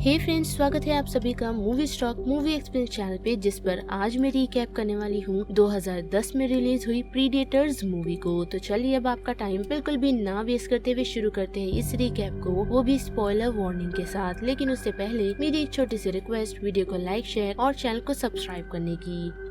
हे friends, स्वागत है आप सभी का movie stock movie explain channel पे, जिस पर आज मैं रिकैप करने वाली हूँ 2010 में रिलीज हुई प्रीडेटर्स मूवी को। तो चलिए अब आपका टाइम बिल्कुल भी ना वेस्ट करते हुए शुरू करते हैं इस रिकैप को, वो भी स्पॉइलर वार्निंग के साथ। लेकिन उससे पहले मेरी एक छोटी सी रिक्वेस्ट, वीडियो को लाइक, शेयर और चैनल को सब्सक्राइब करने की।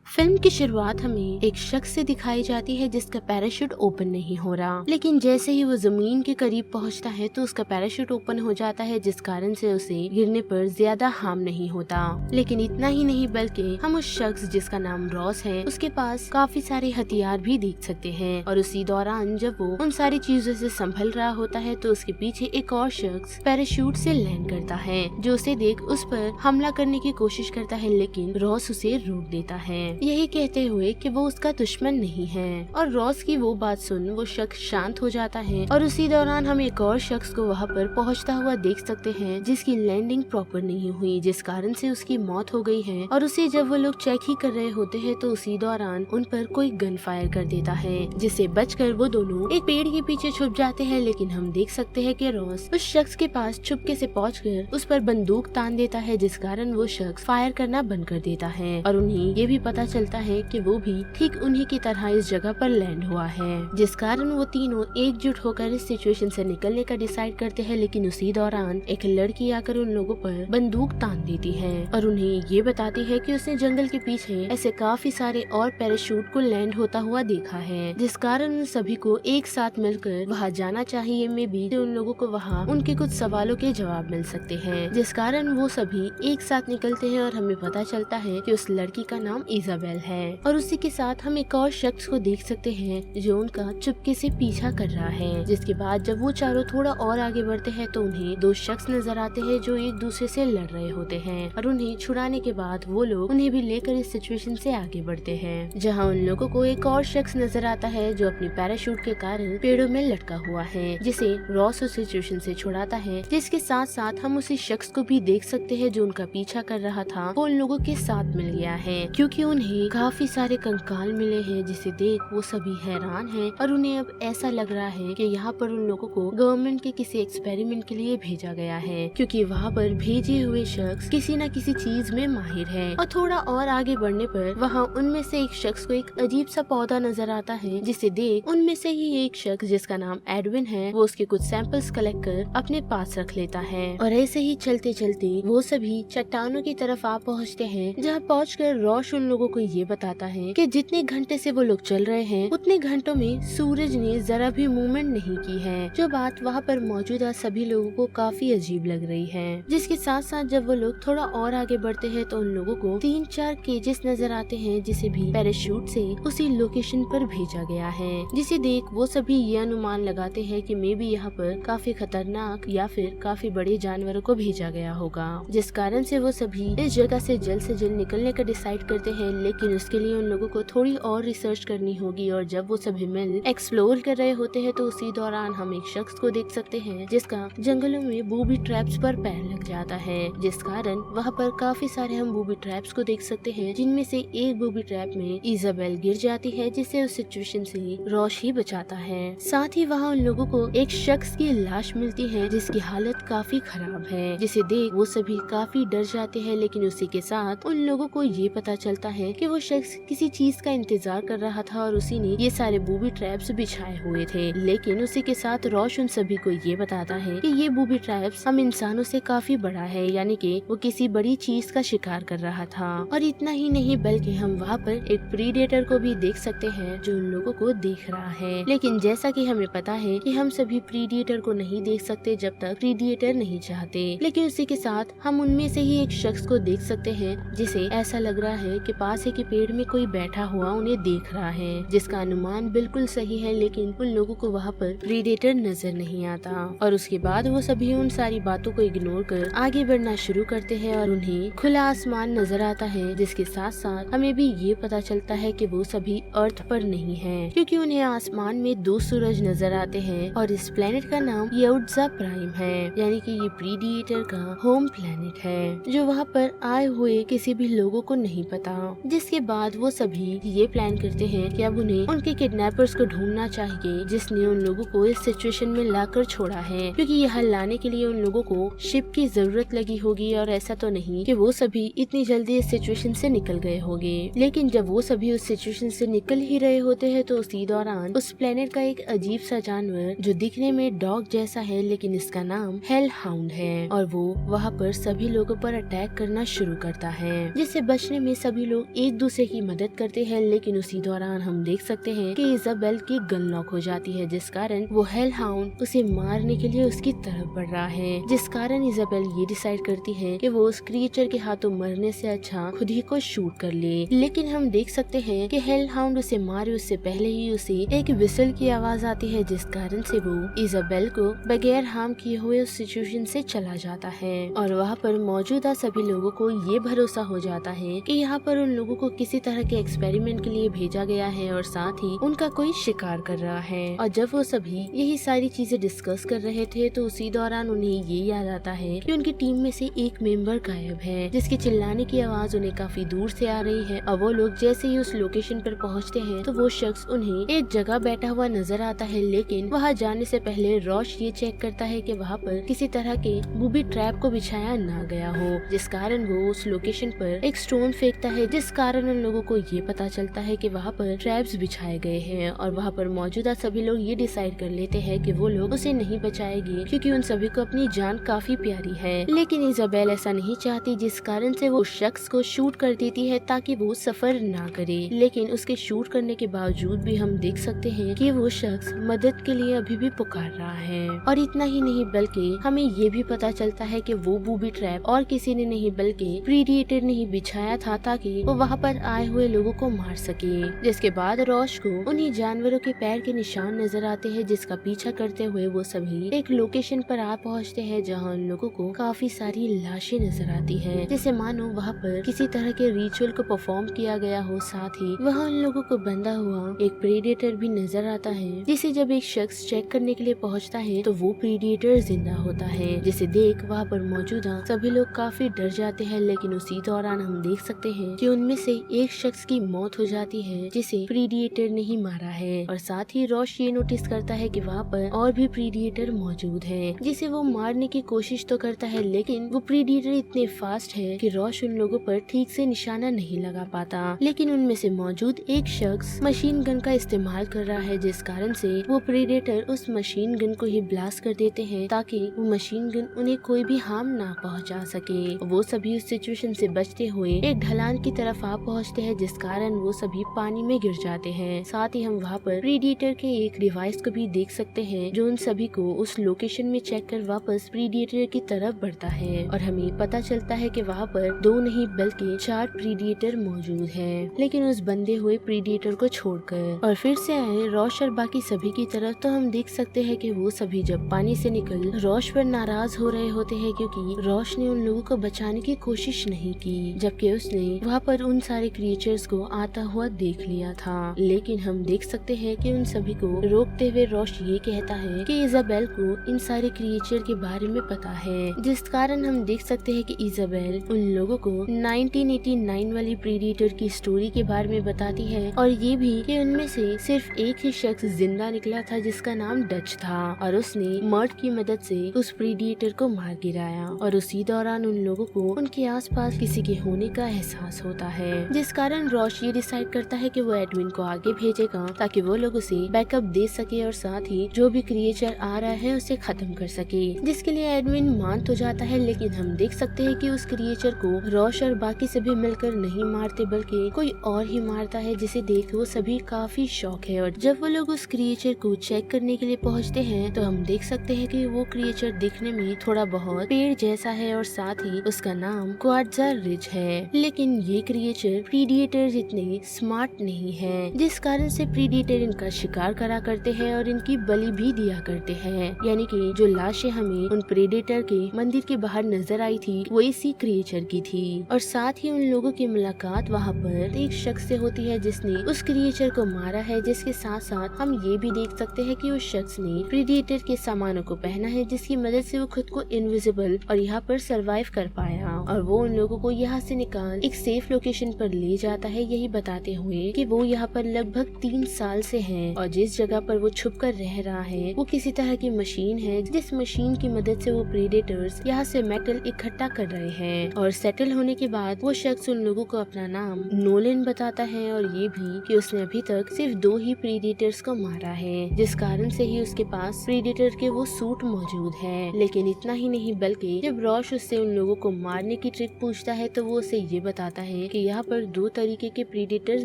फिल्म की शुरुआत हमें एक शख्स से दिखाई जाती है जिसका पैराशूट ओपन नहीं हो रहा, लेकिन जैसे ही वो जमीन के करीब पहुंचता है तो उसका पैराशूट ओपन हो जाता है, जिस कारण से उसे गिरने पर ज्यादा हार्म नहीं होता। लेकिन इतना ही नहीं, बल्कि हम उस शख्स जिसका नाम रॉस है उसके पास काफी सारे हथियार भी देख सकते हैं। और उसी दौरान जब वो उन सारी चीजों से संभल रहा होता है तो उसके पीछे एक और शख्स पैराशूट से लैंड करता है, जो उसे देख उस पर हमला करने की कोशिश करता है, लेकिन रॉस उसे रोक देता है, यही कहते हुए कि वो उसका दुश्मन नहीं है। और रॉस की वो बात सुन वो शख्स शांत हो जाता है। और उसी दौरान हम एक और शख्स को वहाँ पर पहुँचता हुआ देख सकते हैं जिसकी लैंडिंग प्रॉपर नहीं हुई, जिस कारण से उसकी मौत हो गई है। और उसे जब वो लोग चेक ही कर रहे होते हैं तो उसी दौरान उन पर कोई गन फायर कर देता है, जिससे बचकर वो दोनों एक पेड़ के पीछे छुप जाते हैं। लेकिन हम देख सकते हैं कि रॉस उस शख्स के पास चुपके से पहुंचकर उस पर बंदूक तान देता है, जिस कारण वो शख्स फायर करना बंद कर देता है। और उन्हें ये भी पता चलता है कि वो भी ठीक उन्हीं की तरह इस जगह पर लैंड हुआ है, जिस कारण वो तीनों एकजुट होकर इस सिचुएशन से निकलने का डिसाइड करते हैं। लेकिन उसी दौरान एक लड़की आकर उन लोगों पर बंदूक तान देती है और उन्हें ये बताती है कि उसने जंगल के पीछे ऐसे काफी सारे और पैराशूट को लैंड होता हुआ देखा है, जिस कारण उन सभी को एक साथ मिलकर वहाँ जाना चाहिए। में भी उन लोगों को वहाँ उनके कुछ सवालों के जवाब मिल सकते हैं, जिस कारण वो सभी एक साथ निकलते हैं। और हमें पता चलता है कि उस लड़की का नाम इजाबेल है। और उसी के साथ हम एक और शख्स को देख सकते हैं जो उनका चुपके से पीछा कर रहा है, जिसके बाद जब वो चारों थोड़ा और आगे बढ़ते हैं तो उन्हें दो शख्स नजर आते हैं जो एक दूसरे से लड़ रहे होते हैं। और उन्हें छुड़ाने के बाद वो लोग उन्हें भी लेकर इस सिचुएशन से आगे बढ़ते हैं, जहाँ उन लोगों को एक और शख्स नजर आता है जो अपनी पैराशूट के कारण पेड़ों में लटका हुआ है, जिसे रॉस उस सिचुएशन से छुड़ाता है। जिसके साथ साथ हम उसी शख्स को भी देख सकते हैं जो उनका पीछा कर रहा था, वो उन लोगों के साथ मिल गया है, क्योंकि उन्हें काफी सारे कंकाल मिले हैं, जिसे देख वो सभी हैरान हैं। और उन्हें अब ऐसा लग रहा है कि यहाँ पर उन लोगों को गवर्नमेंट के किसी एक्सपेरिमेंट के लिए भेजा गया है, क्योंकि वहाँ पर भेजे हुए शख्स किसी न किसी चीज में माहिर है। और थोड़ा और आगे बढ़ने पर वहाँ उनमें से एक शख्स को एक अजीब सा पौधा नजर आता है, जिसे देख उनमें से ही एक शख्स जिसका नाम एडविन है, वो उसके कुछ सैंपल्स कलेक्ट कर अपने पास रख लेता है। और ऐसे ही चलते चलते वो सभी चट्टानों की तरफ आ पहुँचते हैं, जहाँ पहुँचकर रॉश उन लोगों को ये बताता है कि जितने घंटे से वो लोग चल रहे हैं उतने घंटों में सूरज ने जरा भी मूवमेंट नहीं की है, जो बात वहाँ पर मौजूदा सभी लोगों को काफी अजीब लग रही है। जिसके साथ साथ जब वो लोग थोड़ा और आगे बढ़ते हैं तो उन लोगों को 3-4 केजेस नजर आते हैं, जिसे भी पैराशूट से उसी लोकेशन पर भेजा गया है, जिसे देख वो सभी ये अनुमान लगाते हैं कि मे बी यहाँ पर काफी खतरनाक या फिर काफी बड़े जानवरों को भेजा गया होगा, जिस कारण से वो सभी इस जगह से जल्द निकलने का डिसाइड करते हैं। लेकिन उसके लिए उन लोगों को थोड़ी और रिसर्च करनी होगी। और जब वो सभी मिल एक्सप्लोर कर रहे होते हैं तो उसी दौरान हम एक शख्स को देख सकते हैं जिसका जंगलों में बूबी ट्रैप्स पर पैर लग जाता है, जिस कारण वहाँ पर काफी सारे हम बूबी ट्रैप्स को देख सकते हैं, जिनमें से एक बूबी ट्रैप में इजाबेल गिर जाती है, जिसे उस सिचुएशन से रॉश ही बचाता है। साथ ही वहाँ उन लोगों को एक शख्स की लाश मिलती है जिसकी हालत काफी खराब है, जिसे देख वो सभी काफी डर जाते हैं। लेकिन उसी के साथ उन लोगों को ये पता चलता है कि वो शख्स किसी चीज का इंतजार कर रहा था और उसी ने ये सारे बूबी ट्रैप्स बिछाए हुए थे। लेकिन उसी के साथ रॉश उन सभी को ये बताता है कि ये बूबी ट्रैप्स हम इंसानों से काफी बड़ा है, यानी कि वो किसी बड़ी चीज का शिकार कर रहा था। और इतना ही नहीं, बल्कि हम वहाँ पर एक प्रीडेटर को भी देख सकते हैं जो उन लोगों को देख रहा है। लेकिन जैसा कि हमें पता है कि हम सभी प्रीडेटर को नहीं देख सकते जब तक प्रीडेटर नहीं चाहते। लेकिन उसी के साथ हम उनमें से ही एक शख्स को देख सकते हैं जिसे ऐसा लग रहा है कि पास थे कि पेड़ में कोई बैठा हुआ उन्हें देख रहा है, जिसका अनुमान बिल्कुल सही है, लेकिन उन लोगों को वहाँ पर प्रीडेटर नजर नहीं आता। और उसके बाद वो सभी उन सारी बातों को इग्नोर कर आगे बढ़ना शुरू करते हैं और उन्हें खुला आसमान नजर आता है, जिसके साथ साथ हमें भी ये पता चलता है कि वो सभी अर्थ पर नहीं है, क्योंकि उन्हें आसमान में 2 सूरज नजर आते हैं और इस प्लेनेट का नाम यौड्जा प्राइम है, यानी कि ये प्रीडिएटर का होम प्लेनेट है, जो वहाँ पर आए हुए किसी भी लोगों को नहीं पता। जिसके बाद वो सभी ये प्लान करते हैं कि अब उन्हें उनके किडनैपर्स को ढूंढना चाहिए, जिसने उन लोगों को इस सिचुएशन में लाकर छोड़ा है, क्योंकि यहाँ लाने के लिए उन लोगों को शिप की जरूरत लगी होगी और ऐसा तो नहीं कि वो सभी इतनी जल्दी इस सिचुएशन से निकल गए होंगे। लेकिन जब वो सभी उस सिचुएशन से निकल ही रहे होते हैं तो उसी दौरान उस प्लेनेट का एक अजीब सा जानवर, जो दिखने में डॉग जैसा है लेकिन इसका नाम हेल हाउंड है, और वो वहाँ पर सभी लोगों पर अटैक करना शुरू करता है, जिससे बचने में सभी लोग एक दूसरे की मदद करते हैं। लेकिन उसी दौरान हम देख सकते हैं कि इजाबेल की गन लॉक हो जाती है, जिस कारण वो हेल हाउंड उसे मारने के लिए उसकी तरफ बढ़ रहा है, जिस कारण इजाबेल ये डिसाइड करती है कि वो उस क्रिएचर के हाथों मरने से अच्छा खुद ही को शूट कर ले। लेकिन हम देख सकते हैं कि हेल हाउंड उसे मारे उससे पहले ही उसे एक विसल की आवाज आती है, जिस कारण से वो इजाबेल को बगैर हार्म किए हुए उस सिचुएशन से चला जाता है। और वहाँ पर मौजूदा सभी लोगों को ये भरोसा हो जाता है कि यहाँ पर उन लोगों को किसी तरह के एक्सपेरिमेंट के लिए भेजा गया है और साथ ही उनका कोई शिकार कर रहा है। और जब वो सभी यही सारी चीजें डिस्कस कर रहे थे तो उसी दौरान उन्हें ये याद आता है कि उनकी टीम में से एक मेंबर गायब है, जिसके चिल्लाने की आवाज उन्हें काफी दूर से आ रही है। और वो लोग जैसे ही उस लोकेशन पर पहुंचते हैं तो वो शख्स उन्हें एक जगह बैठा हुआ नजर आता है, लेकिन वहाँ जाने से पहले रॉश ये चेक करता है कि वहाँ पर किसी तरह के बूबी ट्रैप को बिछाया ना गया हो, जिस कारण वो उस लोकेशन पर एक स्टोन फेंकता है, जिस कारण उन लोगों को ये पता चलता है कि वहाँ पर ट्रैप्स बिछाए गए हैं। और वहाँ पर मौजूदा सभी लोग ये डिसाइड कर लेते हैं कि वो लोग उसे नहीं बचाएंगे, क्योंकि उन सभी को अपनी जान काफी प्यारी है। लेकिन इजाबेल ऐसा नहीं चाहती, जिस कारण से वो शख्स को शूट कर देती है ताकि वो सफर ना करे। लेकिन उसके शूट करने के बावजूद भी हम देख सकते हैं कि वो शख्स मदद के लिए अभी भी पुकार रहा है। और इतना ही नहीं, बल्कि हमें ये भी पता चलता है कि वो बूबी ट्रैप और किसी ने नहीं बल्कि प्रीडिएटर ने ही बिछाया था, ताकि वो वहाँ पर आए हुए लोगों को मार सके। जिसके बाद रॉश को उन्हीं जानवरों के पैर के निशान नजर आते हैं, जिसका पीछा करते हुए वो सभी एक लोकेशन पर आ पहुँचते हैं, जहाँ उन लोगों को काफी सारी लाशें नजर आती है, जैसे मानो वहाँ पर किसी तरह के रिचुअल को परफॉर्म किया गया हो। साथ ही वहाँ उन लोगों को बंधा हुआ एक प्रीडेटर भी नजर आता है, जिसे जब एक शख्स चेक करने के लिए पहुँचता है तो वो प्रीडेटर जिंदा होता है, जिसे देख वहाँ पर मौजूदा सभी लोग काफी डर जाते हैं। लेकिन उसी दौरान हम देख सकते हैं कि उनमें से एक शख्स की मौत हो जाती है, जिसे प्रीडिएटर ने ही मारा है। और साथ ही रॉश ये नोटिस करता है कि वहाँ पर और भी प्रीडिएटर मौजूद है, जिसे वो मारने की कोशिश तो करता है, लेकिन वो प्रीडिएटर इतने फास्ट है कि रॉश उन लोगों पर ठीक से निशाना नहीं लगा पाता। लेकिन उनमें से मौजूद एक शख्स मशीन गन का इस्तेमाल कर रहा है, जिस कारण से वो प्रीडेटर उस मशीन गन को ही ब्लास्ट कर देते हैं, ताकि वो मशीन गन उन्हें कोई भी हार्म ना पहुंचा सके। वो सभी उस सिचुएशन से बचते हुए एक ढलान की तरफ आ पहुंचते हैं, जिस कारण वो सभी पानी में गिर जाते हैं। साथ ही हम वहाँ पर प्रीडेटर के एक डिवाइस को भी देख सकते हैं, जो उन सभी को उस लोकेशन में चेक कर वापस प्रीडेटर की तरफ बढ़ता है। और हमें पता चलता है कि वहाँ पर 2 नहीं बल्कि 4 प्रीडेटर मौजूद हैं, लेकिन उस बंधे हुए प्रीडेटर को छोड़कर। और फिर से आए रॉश और बाकी सभी की तरफ, तो हम देख सकते हैं कि वो सभी जब पानी से निकल रॉश पर नाराज हो रहे होते हैं, क्योंकि रॉश ने उन लोगों को बचाने की कोशिश नहीं की, जबकि उसने वहाँ पर उन सारे क्रिएचर्स को आता हुआ देख लिया था। लेकिन हम देख सकते हैं कि उन सभी को रोकते हुए रॉश ये कहता है कि इजाबेल को इन सारे क्रिएचर के बारे में पता है, जिस कारण हम देख सकते हैं कि इजाबेल उन लोगों को 1989 वाली प्रीडेटर की स्टोरी के बारे में बताती है, और ये भी कि उनमें से सिर्फ एक ही शख्स जिंदा निकला था, जिसका नाम डच था, और उसने मर्ड की मदद से उस प्रीडेटर को मार गिराया। और उसी दौरान उन लोगों को उनके आसपास किसी के होने का एहसास होता है, जिस कारण रॉश ये डिसाइड करता है कि वो एडविन को आगे भेजेगा, ताकि वो लोग उसे बैकअप दे सके और साथ ही जो भी क्रिएचर आ रहा है उसे खत्म कर सके, जिसके लिए एडविन मान तो जाता है। लेकिन हम देख सकते हैं कि उस क्रिएचर को रॉश और बाकी सभी मिलकर नहीं मारते, बल्कि कोई और ही मारता है, जिसे देख वो सभी काफी शॉक है। और जब वो लोग उस क्रिएचर को चेक करने के लिए पहुंचते हैं तो हम देख सकते हैं कि वो क्रिएचर दिखने में थोड़ा बहुत पेड़ जैसा है, और साथ ही उसका नाम क्वार्ट्जा रिज है। लेकिन ये क्रिएचर क्रिएचर प्रीडिएटर जितने स्मार्ट नहीं है, जिस कारण से प्रीडिएटर इनका शिकार करा करते हैं और इनकी बलि भी दिया करते हैं। यानी कि जो लाशें हमें उन प्रीडेटर के मंदिर के बाहर नजर आई थी वो इसी क्रिएचर की थी। और साथ ही उन लोगों की मुलाकात वहाँ पर एक शख्स से होती है जिसने उस क्रिएचर को मारा है, जिसके साथ साथ हम ये भी देख सकते हैं कि उस शख्स ने प्रीडेटर के सामानों को पहना है, जिसकी मदद से वो खुद को इनविजिबल और यहाँ पर सरवाइव कर पाया। और वो उन लोगों को यहाँ से निकाल एक सेफ लोकेशन पर ले जाता है, यही बताते हुए कि वो यहाँ पर लगभग 3 साल से है और जिस जगह पर वो छुप कर रह रहा है वो किसी तरह की मशीन है, जिस मशीन की मदद से वो प्रीडेटर्स यहाँ से मेटल इकट्ठा कर रहे हैं। और सेटल होने के बाद वो शख्स उन लोगों को अपना नाम नोलन बताता है और ये भी कि उसने अभी तक सिर्फ 2 ही प्रीडेटर्स को मारा है, जिस कारण से ही उसके पास प्रीडेटर के वो सूट मौजूद है। लेकिन इतना ही नहीं बल्कि जब रॉश उससे उन लोगों को मारने की ट्रिक पूछता है तो वो उसे ये बताता है कि यहाँ पर 2 तरीके के प्रीडेटर्स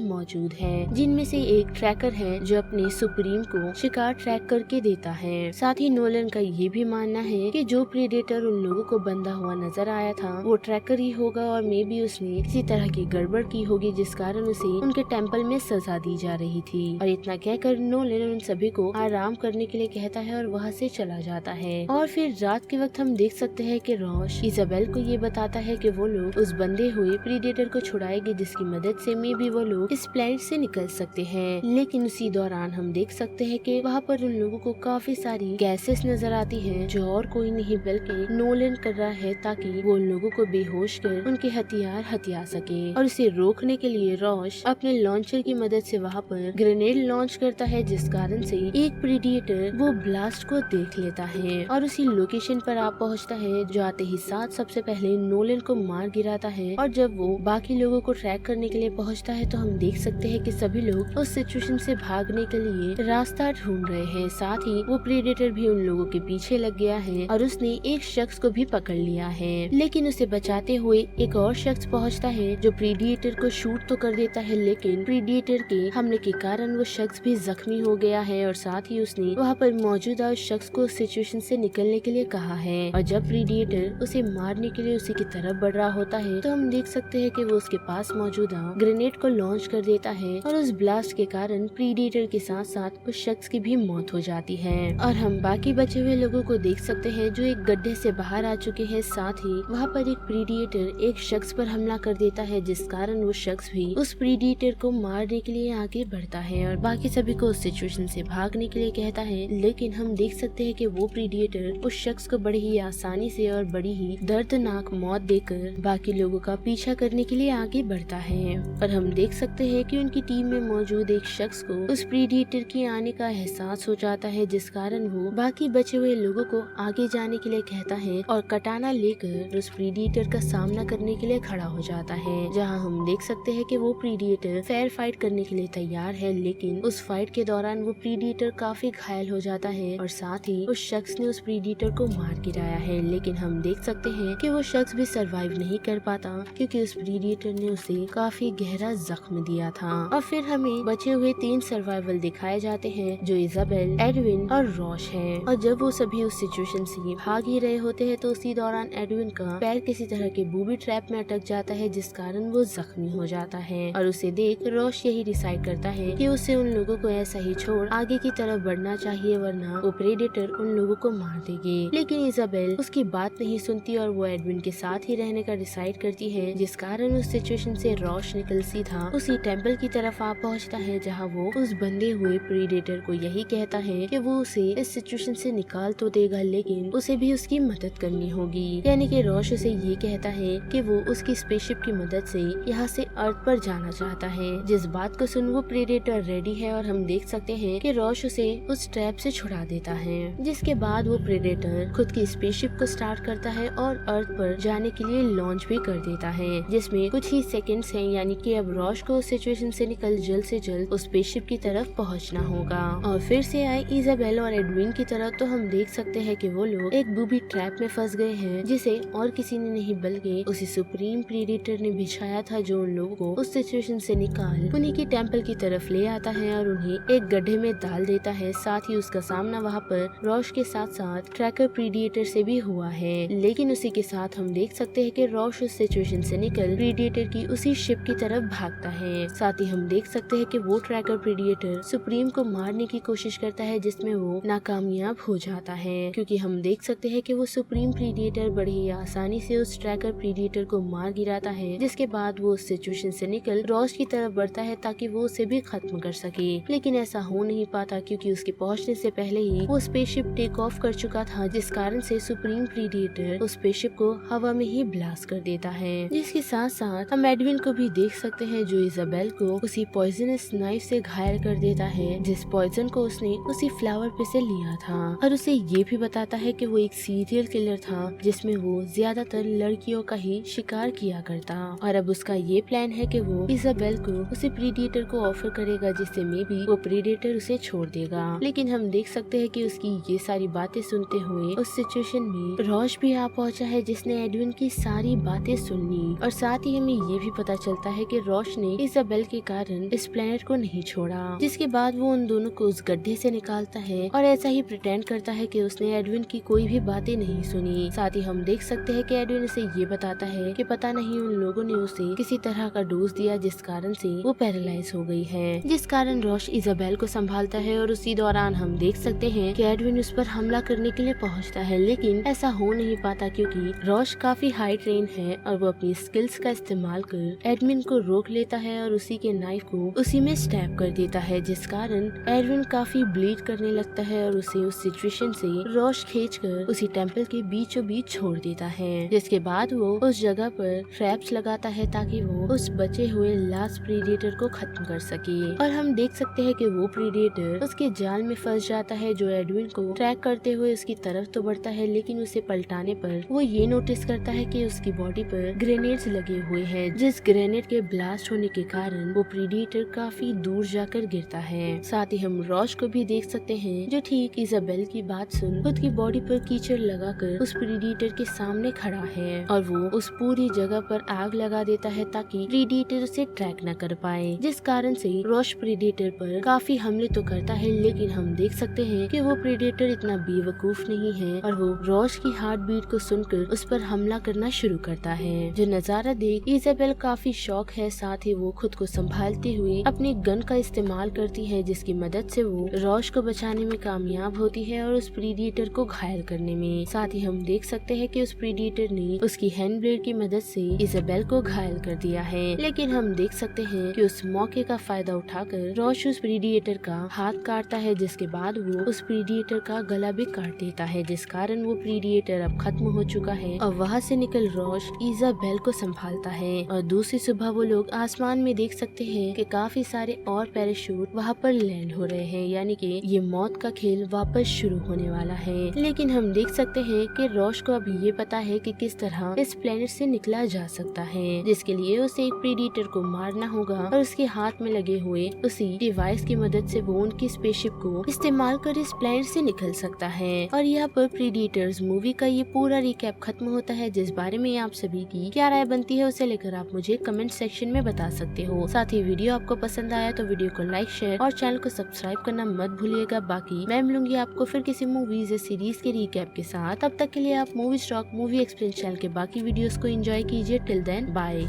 मौजूद हैं, जिनमें से एक ट्रैकर है जो अपने सुप्रीम को शिकार ट्रैक करके देता है। साथ ही नोलन का ये भी मानना है कि जो प्रीडेटर उन लोगों को बंधा हुआ नजर आया था वो ट्रैकर ही होगा और मे भी उसने किसी तरह की गड़बड़ की होगी, जिस कारण उसे उनके टेम्पल में सजा दी जा रही थी। और इतना कहकर नोलन उन सभी को आराम करने के लिए कहता है और वहाँ से चला जाता है। और फिर रात के वक्त हम देख सकते हैं कि रॉश इजाबेल को ये बताता है कि वो लोग उस बंधे हुए प्रीडेटर को छुड़ाएंगे, जिसकी मदद से मे भी वो लोग इस प्लेनेट से निकल सकते हैं। लेकिन उसी दौरान हम देख सकते हैं कि वहाँ पर उन लोगों को काफी सारी गैसेस नजर आती हैं, जो और कोई नहीं बल्कि नोलन कर रहा है ताकि वो उन लोगों को बेहोश कर उनके हथियार हथिया सके। और इसे रोकने के लिए रॉश अपने लॉन्चर की मदद से वहाँ पर ग्रेनेड लॉन्च करता है, जिस कारण से एक प्रीडिएटर वो ब्लास्ट को देख लेता है और उसी लोकेशन पर आप पहुँचता है, जो आते ही साथ सबसे पहले नोलन को मार गिराता है। और जब वो बाकी लोगों को ट्रैक करने के लिए पहुँचता है तो हम देख सकते हैं कि सभी लोग उस सिचुएशन से भागने के लिए रास्ता ढूंढ रहे हैं। साथ ही वो प्रीडेटर भी उन लोगों के पीछे लग गया है और उसने एक शख्स को भी पकड़ लिया है। लेकिन उसे बचाते हुए एक और शख्स पहुंचता है जो प्रीडिएटर को शूट तो कर देता है, लेकिन प्रीडिएटर के हमले के कारण वो शख्स भी जख्मी हो गया है। और साथ ही उसने वहाँ पर मौजूदा शख्स को सिचुएशन से निकलने के लिए कहा है। और जब प्रीडिएटर उसे मारने के लिए उसी की तरफ बढ़ रहा होता है तो हम देख सकते हैं कि वो उसके पास मौजूदा ग्रेनेड को लॉन्च कर देता है और उस ब्लास्ट के कारण प्रीडिएटर के साथ साथ उस शख्स की भी मौत हो जाती है। और हम बाकी बचे हुए लोगों को देख सकते हैं जो एक गड्ढे से बाहर आ चुके हैं। साथ ही वहाँ पर एक प्रीडिएटर एक शख्स पर हमला कर देता है, जिस कारण वो शख्स भी उस प्रीडिएटर को मारने के लिए आगे बढ़ता है और बाकी सभी को उस सिचुएशन से भागने के लिए कहता है। लेकिन हम देख सकते हैं कि वो प्रीडिएटर उस शख्स को बड़ी ही आसानी से और बड़ी ही दर्दनाक मौत देकर बाकी लोगों का पीछा करने के लिए आगे बढ़ता है। और हम देख सकते हैं कि उनकी टीम में मौजूद एक शख्स को उस प्रीडिएटर के आने का एहसास हो जाता है, जिस कारण वो बाकी बचे हुए लोगों को आगे जाने के लिए कहता है और कटाना लेकर उस प्रीडिएटर का सामना करने के लिए खड़ा हो जाता है। जहां हम देख सकते हैं कि वो प्रीडिएटर फेयर फाइट करने के लिए तैयार है, लेकिन उस फाइट के दौरान वो प्रीडिएटर काफी घायल हो जाता है और साथ ही उस शख्स ने उस प्रीडिएटर को मार गिराया है। लेकिन हम देख सकते हैं कि वो शख्स भी सरवाइव नहीं कर पाता, क्योंकि उस प्रीडिएटर ने उसे काफी गहरा जख्म दिया था। और फिर हमें बचे हुए 3 सर्वाइवल दिखाए जाते हैं, जो इजाबेल, एडविन और रॉश है। और जब वो सभी उस सिचुएशन से भाग ही रहे होते हैं तो उसी दौरान एडविन का पैर किसी तरह के बूबी ट्रैप में अटक जाता है, जिस कारण वो जख्मी हो जाता है। और उसे देख रॉश यही डिसाइड करता है कि उसे उन लोगों को ऐसा ही छोड़ आगे की तरफ बढ़ना चाहिए, वरना वो प्रेडेटर उन लोगों को मार देगी। लेकिन इजाबेल उसकी बात नहीं सुनती और वो एडविन के साथ ही रहने का डिसाइड करती है, जिस कारण उस सिचुएशन से रॉश निकल सीधा उसी टेम्पल की तरफ आ पहुँचता है, जहाँ वो उस बंधे हुए प्रेडेटर को यही कहता है कि वो उसे इस सिचुएशन से निकाल तो देगा, लेकिन उसे भी उसकी मदद करनी होगी। यानी कि रॉश उसे ये कहता है कि वो उसकी स्पेसशिप की मदद से यहाँ से अर्थ पर जाना चाहता है, जिस बात को सुन वो प्रेडेटर रेडी है और हम देख सकते हैं कि रॉश उसे उस ट्रैप से छुड़ा देता है। जिसके बाद वो प्रेडेटर खुद की स्पेसशिप को स्टार्ट करता है और अर्थ पर जाने के लिए लॉन्च भी कर देता है, जिसमें कुछ ही सेकंड्स हैं। यानी कि अब रॉश को उस सिचुएशन से निकल जल्द से जल्द उस स्पेसशिप की तरफ पहुँचना होगा। और फिर से आए इजाबेल और एडविन की तरफ तो हम देख सकते हैं कि वो लोग एक बूबी ट्रैप में फंस गए हैं, जिसे और किसी ने नहीं बल्कि उसी सुप्रीम प्रीडेटर ने बिछाया था, जो उन लोगों को उस सिचुएशन से निकाल उन्हीं की टेम्पल की तरफ ले आता है और उन्हें एक गड्ढे में डाल देता है। साथ ही उसका सामना वहाँ पर रॉश के साथ साथ ट्रैकर प्रीडिएटर से भी हुआ है। लेकिन उसी के साथ हम देख सकते हैं कि रॉश उस सिचुएशन से निकल प्रीडिएटर की उसी शिप की तरफ भागता है। साथ ही हम देख सकते हैं कि वो ट्रैकर प्रीडिएटर सुप्रीम को मारने की कोशिश करता है, जिसमें वो नाकामयाब हो जाता है, क्योंकि हम देख सकते हैं कि वो सुप्रीम प्रीडिएटर बड़े ही आसानी से उस ट्रैकर प्रीडिएटर को मार गिराता है। जिसके बाद वो उस सिचुएशन से निकल रॉश की तरफ बढ़ता है ताकि वो उसे भी खत्म कर सके, लेकिन ऐसा हो नहीं पाता क्योंकि उसके पहुंचने से पहले ही वो स्पेसशिप टेक ऑफ कर चुका था, जिस कारण से सुप्रीम प्रीडिएटर उस स्पेसशिप को हवा में ही ब्लास्ट कर देता है। जिसके साथ साथ हम एडविन को भी देख सकते हैं जो इजाबेल को उसी पॉइजनस नाइफ से घायल कर देता है, जिस पॉइजन को उसने उसी फ्लावर पे से लिया था, और उसे ये भी बताता है कि वो एक सीरियल किलर था जिसमें वो ज्यादातर लड़कियों का ही शिकार किया करता, और अब उसका ये प्लान है कि वो इजाबेल को उसी प्रीडिएटर को ऑफर करेगा, जिससे मे बी वो प्रीडिएटर उसे छोड़ देगा। लेकिन हम देख सकते हैं कि उसकी ये सारी बातें सुनते हुए उस सिचुएशन में रॉश भी आ पहुंचा है, जिसने एडविन की सारी बातें सुन ली, और साथ ही हमें ये भी पता चलता है कि रॉश ने इजाबेल के कारण इस प्लेनेट को नहीं छोड़ा। जिसके बाद वो उन दोनों को उस गड्ढे से निकालता है और ऐसा ही प्रिटेंड करता है कि उसने एडविन की कोई भी बातें नहीं सुनी। साथ ही हम देख सकते हैं कि एडविन उसे ये बताता है कि पता नहीं उन लोगों ने उसे किसी तरह का डोज दिया, जिस कारण से वो पैरालाइज हो गई है, जिस कारण रॉश इजाबेल को संभालता है। और उसी दौरान हम देख सकते हैं कि एडविन उस पर हमला करने के लिए पहुंचता है, लेकिन ऐसा हो नहीं पाता क्योंकि रॉश काफी हाई ट्रेन है और वो अपनी स्किल्स का इस्तेमाल कर एडविन को रोक लेता है और उसी के नाइफ को उसी में स्टैब कर देता है, जिस कारण एडविन काफी ब्लीड करने लगता है और उसे उस सिचुएशन से रॉश खींचकर उसी टेम्पल के बीचों बीच छोड़ देता है। जिसके बाद वो उस जगह पर ट्रैप्स लगाता है ताकि वो उस बचे हुए लास्ट प्रीडिएटर को खत्म कर सके, और हम देख सकते हैं कि वो प्रीडिएटर उसके जाल में फंस जाता है, जो एडविन को ट्रैक करते हुए उसकी तरफ तो बढ़ता है, लेकिन उसे पलटाने पर वो ये नोटिस करता है कि उसकी बॉडी पर ग्रेनेड्स लगे हुए हैं, जिस ग्रेनेड के ब्लास्ट होने के कारण वो प्रीडिएटर काफी दूर जाकर गिरता है। साथ ही हम रॉश को भी देख सकते हैं जो ठीक इजाबेल की बात सुन खुद की बॉडी पर कीचड़ लगाकर उस प्रीडिएटर के सामने खड़ा है, और वो उस पूरी जगह पर आग लगा देता है ताकि प्रीडिएटर उसे ट्रैक न कर पाए, जिस कारण से रॉश प्रीडिएटर पर काफी हमले तो करता है, लेकिन हम देख सकते हैं कि वो प्रीडिएटर इतना बेवकूफ नहीं है और वो रॉश की हार्ट बीट को सुनकर उस पर हमला करना शुरू करता है, जो नजारा देख इजाबेल काफी शॉक है। साथ ही वो खुद को संभालते हुए अपनी गन का इस्तेमाल करती है, जिसकी मदद से वो रॉश को बचाने में कामयाब होती है और उस प्रीडिएटर को घायल करने में। साथ ही हम देख सकते हैं कि उस प्रीडिएटर ने उसकी हैंड ब्लेड की मदद से इजाबेल को घायल कर दिया है, लेकिन हम देख सकते हैं कि उस मौके का फायदा उठाकर रॉश उस प्रीडिएटर का हाथ काटता है, जिसके बाद वो उस प्रीडिएटर का गला भी काट देता है, जिस कारण वो प्रीडिएटर अब खत्म हो चुका है। और वहाँ से निकल रॉश इजाबेल को संभालता है, और दूसरी सुबह वो लोग आसमान में देख सकते हैं कि काफी सारे और पैराशूट वहाँ पर लैंड हो रहे हैं, यानी कि ये मौत का खेल वापस शुरू होने वाला है। लेकिन हम देख सकते हैं कि रॉश को अभी ये पता है कि किस तरह इस प्लेनेट से निकला जा सकता है, जिसके लिए उसे एक प्रीडिएटर को मारना होगा और उसके हाथ में लगे हुए उसी डिवाइस की मदद से वो उनकी स्पेसशिप को इस्तेमाल कर इस प्लेनेट से निकल सकता है। और यहाँ पर प्रीडिएटर्स मूवी का ये पूरा रिकैप खत्म होता है, जिस बारे में आप सभी की क्या राय बनती है उसे लेकर आप मुझे कमेंट सेक्शन में बता सकते हो। साथ ही वीडियो आपको पसंद आया तो वीडियो को लाइक, शेयर और चैनल को सब्सक्राइब करना मत भूलिएगा। बाकी मैं मिलूंगी आपको फिर किसी मूवीज या सीरीज के रिकैप के साथ। तब तक के लिए आप movie stock movie explain channel के बाकी वीडियोस को एंजॉय कीजिए। Till then bye.